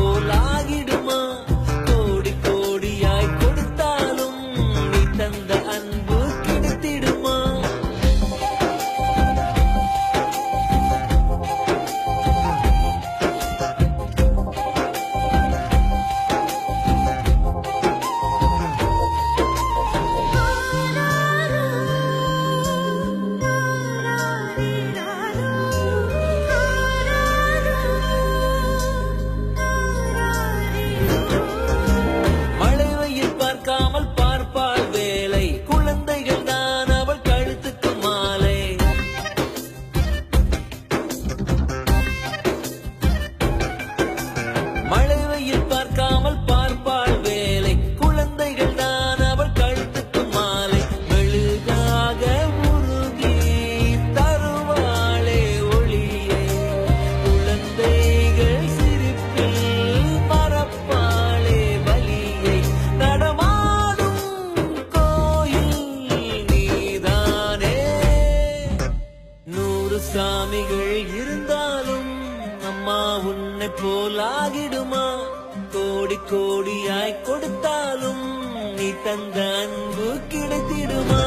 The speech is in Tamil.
போலாகிடுமா? கோடி கோடியாய் கொடுத்தாலும் நீ தந்த அன்பு கிடைத்திடுமா? பார்க்காமல் பார்ப்பாள் வேலை, குழந்தைகள் தான் அவள் கழுத்துக்கு மாலை. மழை வெயில் பார்க்காமல் பார்ப்பாள் வேலை, குழந்தைகள் தான் அவள் கழுத்துக்கு மாலை. மெழுகாக உருகி தருவாளே ஒளியே, குழந்தைகள் சிரிப்பில் மறப்பாளே வலியை. சாமிகள் இருந்தாலும் அம்மா உன்னை போலாகிடுமா? கோடி கோடியாய் கொடுத்தாலும் நீ தந்த அன்பு கிடைத்திடுமா?